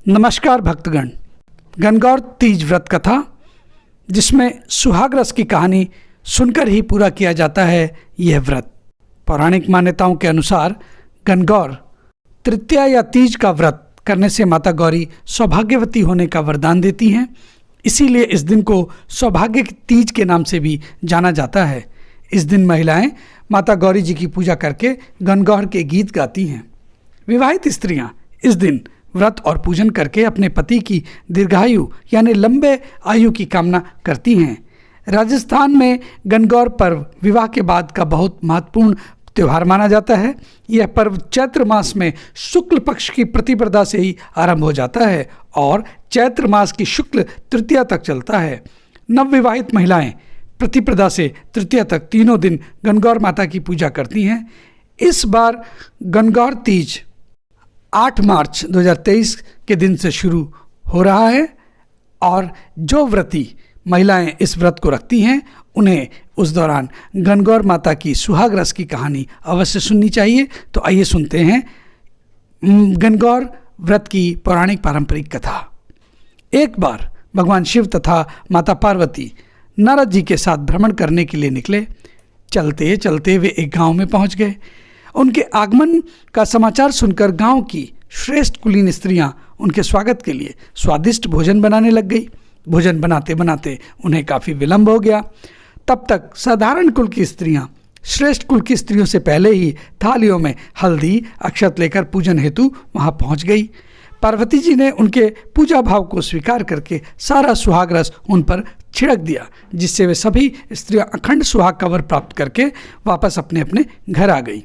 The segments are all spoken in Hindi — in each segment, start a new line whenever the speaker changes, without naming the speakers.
नमस्कार भक्तगण। गणगौर तीज व्रत कथा, जिसमें सुहाग रस की कहानी सुनकर ही पूरा किया जाता है यह व्रत। पौराणिक मान्यताओं के अनुसार गणगौर तृतीया या तीज का व्रत करने से माता गौरी सौभाग्यवती होने का वरदान देती हैं। इसीलिए इस दिन को सौभाग्य की तीज के नाम से भी जाना जाता है। इस दिन महिलाएं माता गौरी जी की पूजा करके गणगौर के गीत गाती हैं। विवाहित स्त्रियां इस दिन व्रत और पूजन करके अपने पति की दीर्घायु यानी लंबे आयु की कामना करती हैं। राजस्थान में गणगौर पर्व विवाह के बाद का बहुत महत्वपूर्ण त्यौहार माना जाता है। यह पर्व चैत्र मास में शुक्ल पक्ष की प्रतिपदा से ही आरंभ हो जाता है और चैत्र मास की शुक्ल तृतीया तक चलता है। नवविवाहित महिलाएं प्रतिपदा से तृतीया तक तीनों दिन गणगौर माता की पूजा करती हैं। इस बार गणगौर तीज 8 मार्च 2023 के दिन से शुरू हो रहा है और जो व्रती महिलाएं इस व्रत को रखती हैं उन्हें उस दौरान गणगौर माता की सुहाग रस की कहानी अवश्य सुननी चाहिए। तो आइए सुनते हैं गणगौर व्रत की पौराणिक पारंपरिक कथा। एक बार भगवान शिव तथा माता पार्वती नारद जी के साथ भ्रमण करने के लिए निकले। चलते चलते वे एक गांव में पहुंच गए। उनके आगमन का समाचार सुनकर गांव की श्रेष्ठ कुलीन स्त्रियां उनके स्वागत के लिए स्वादिष्ट भोजन बनाने लग गई। भोजन बनाते बनाते उन्हें काफ़ी विलंब हो गया। तब तक साधारण कुल की स्त्रियां श्रेष्ठ कुल की स्त्रियों से पहले ही थालियों में हल्दी अक्षत लेकर पूजन हेतु वहां पहुंच गई। पार्वती जी ने उनके पूजा भाव को स्वीकार करके सारा सुहाग रस उन पर छिड़क दिया, जिससे वे सभी स्त्रियां अखंड सुहाग का वर प्राप्त करके वापस अपने अपने घर आ गई।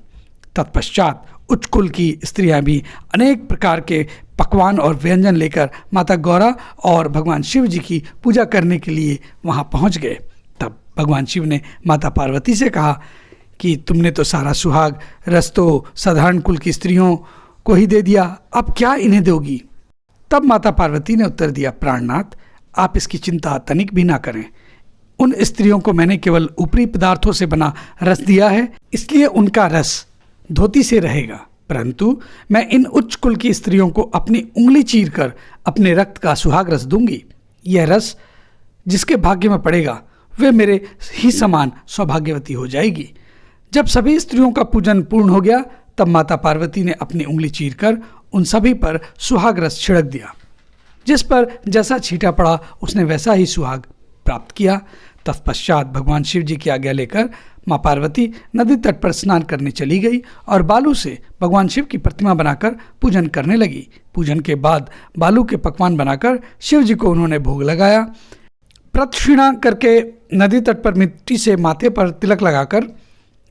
तत्पश्चात उच्च कुल की स्त्रियां भी अनेक प्रकार के पकवान और व्यंजन लेकर माता गौरा और भगवान शिव जी की पूजा करने के लिए वहां पहुंच गए। तब भगवान शिव ने माता पार्वती से कहा कि तुमने तो सारा सुहाग रस तो साधारण कुल की स्त्रियों को ही दे दिया, अब क्या इन्हें दोगी? तब माता पार्वती ने उत्तर दिया, प्राणनाथ, आप इसकी चिंता तनिक भी ना करें। उन स्त्रियों को मैंने केवल ऊपरी पदार्थों से बना रस दिया है, इसलिए उनका रस धोती से रहेगा, परंतु मैं इन उच्च कुल की स्त्रियों को अपनी उंगली चीरकर अपने रक्त का सुहाग रस दूंगी। यह रस जिसके भाग्य में पड़ेगा वे मेरे ही समान सौभाग्यवती हो जाएगी। जब सभी स्त्रियों का पूजन पूर्ण हो गया तब माता पार्वती ने अपनी उंगली चीरकर उन सभी पर सुहाग रस छिड़क दिया। जिस पर जैसा छींटा पड़ा उसने वैसा ही सुहाग प्राप्त किया। तत्पश्चात भगवान शिव जी की आज्ञा लेकर माँ पार्वती नदी तट पर स्नान करने चली गई और बालू से भगवान शिव की प्रतिमा बनाकर पूजन करने लगी। पूजन के बाद बालू के पकवान बनाकर शिव जी को उन्होंने भोग लगाया। प्रदक्षिणा करके नदी तट पर मिट्टी से माथे पर तिलक लगाकर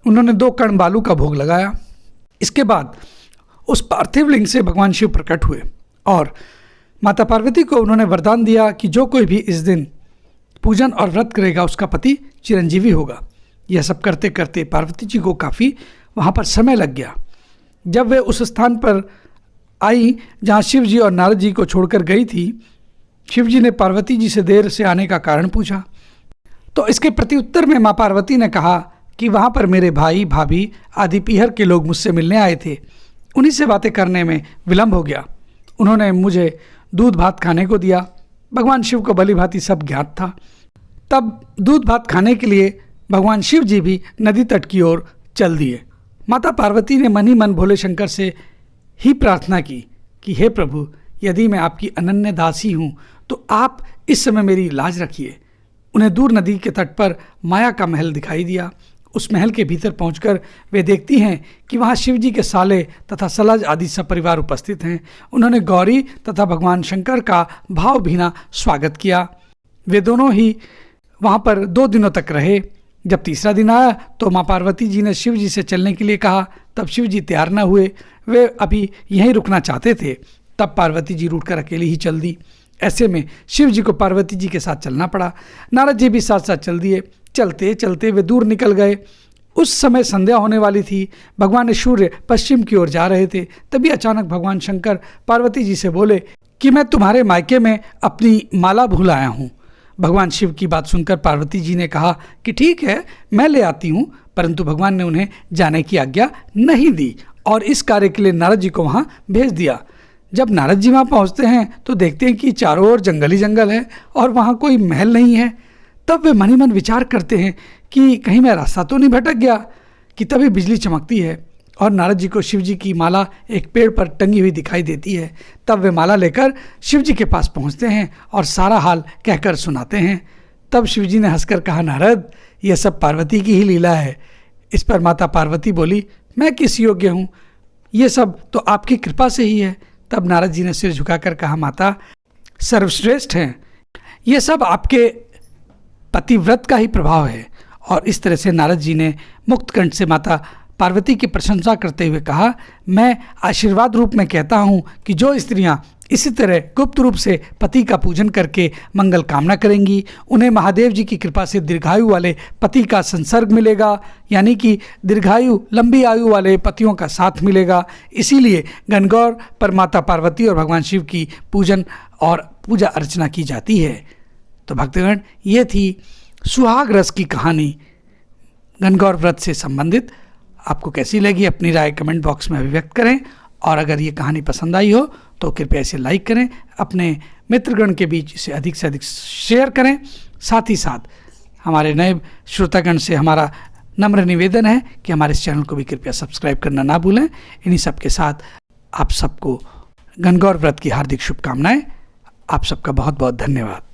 उन्होंने 2 कण बालू का भोग लगाया। इसके बाद उस पार्थिव लिंग से भगवान शिव प्रकट हुए और माता पार्वती को उन्होंने वरदान दिया कि जो कोई भी इस दिन पूजन और व्रत करेगा उसका पति चिरंजीवी होगा। यह सब करते करते पार्वती जी को काफ़ी वहाँ पर समय लग गया। जब वे उस स्थान पर आई जहाँ शिव जी और नारद जी को छोड़कर गई थी, शिव जी ने पार्वती जी से देर से आने का कारण पूछा। तो इसके प्रत्युत्तर में माँ पार्वती ने कहा कि वहाँ पर मेरे भाई भाभी आदि पीहर के लोग मुझसे मिलने आए थे, उन्हीं से बातें करने में विलम्ब हो गया। उन्होंने मुझे दूध भात खाने को दिया। भगवान शिव को भली भांति सब ज्ञात था। तब दूध भात खाने के लिए भगवान शिव जी भी नदी तट की ओर चल दिए। माता पार्वती ने मन ही मन भोले शंकर से ही प्रार्थना की कि हे प्रभु, यदि मैं आपकी अनन्य दासी हूँ तो आप इस समय मेरी लाज रखिए। उन्हें दूर नदी के तट पर माया का महल दिखाई दिया। उस महल के भीतर पहुंचकर वे देखती हैं कि वहाँ शिव जी के साले तथा सलज आदि सब परिवार उपस्थित हैं। उन्होंने गौरी तथा भगवान शंकर का भावभीना स्वागत किया। वे दोनों ही वहाँ पर 2 दिनों तक रहे। जब तीसरा दिन आया तो माँ पार्वती जी ने शिव जी से चलने के लिए कहा। तब शिव जी तैयार न हुए, वे अभी यहीं रुकना चाहते थे। तब पार्वती जी रूठकर अकेली ही चल दी। ऐसे में शिव जी को पार्वती जी के साथ चलना पड़ा। नारद जी भी साथ साथ चल दिए। चलते चलते वे दूर निकल गए। उस समय संध्या होने वाली थी। भगवान सूर्य पश्चिम की ओर जा रहे थे। तभी अचानक भगवान शंकर पार्वती जी से बोले कि मैं तुम्हारे मायके में अपनी माला भूल आया हूँ। भगवान शिव की बात सुनकर पार्वती जी ने कहा कि ठीक है, मैं ले आती हूँ, परंतु भगवान ने उन्हें जाने की आज्ञा नहीं दी और इस कार्य के लिए नारद जी को वहाँ भेज दिया। जब नारद जी वहाँ पहुँचते हैं तो देखते हैं कि चारों ओर जंगल ही जंगल है और वहाँ कोई महल नहीं है। तब वे मन ही मन विचार करते हैं कि कहीं मैं रास्ता तो नहीं भटक गया, कि तभी बिजली चमकती है और नारद जी को शिव जी की माला एक पेड़ पर टंगी हुई दिखाई देती है। तब वे माला लेकर शिव जी के पास पहुँचते हैं और सारा हाल कहकर सुनाते हैं। तब शिव जी ने हंसकर कहा, नारद, यह सब पार्वती की ही लीला है। इस पर माता पार्वती बोली, मैं किस योग्य हूँ, ये सब तो आपकी कृपा से ही है। तब नारद जी ने सिर झुकाकर कहा, माता सर्वश्रेष्ठ हैं, ये सब आपके पतिव्रत का ही प्रभाव है। और इस तरह से नारद जी ने मुक्त कंठ से माता पार्वती की प्रशंसा करते हुए कहा, मैं आशीर्वाद रूप में कहता हूँ कि जो स्त्रियाँ इसी तरह गुप्त रूप से पति का पूजन करके मंगल कामना करेंगी, उन्हें महादेव जी की कृपा से दीर्घायु वाले पति का संसर्ग मिलेगा, यानी कि दीर्घायु लंबी आयु वाले पतियों का साथ मिलेगा। इसीलिए गणगौर पर माता पार्वती और भगवान शिव की पूजन और पूजा अर्चना की जाती है। तो भक्तगण, ये थी सुहाग रस की कहानी गणगौर व्रत से संबंधित। आपको कैसी लगी अपनी राय कमेंट बॉक्स में अभिव्यक्त करें, और अगर ये कहानी पसंद आई हो तो कृपया इसे लाइक करें, अपने मित्रगण के बीच इसे अधिक से अधिक शेयर करें। साथ ही साथ हमारे नए श्रोतागण से हमारा नम्र निवेदन है कि हमारे इस चैनल को भी कृपया सब्सक्राइब करना ना भूलें। इन्हीं सब के साथ आप सबको गणगौर व्रत की हार्दिक शुभकामनाएं। आप सबका बहुत बहुत धन्यवाद।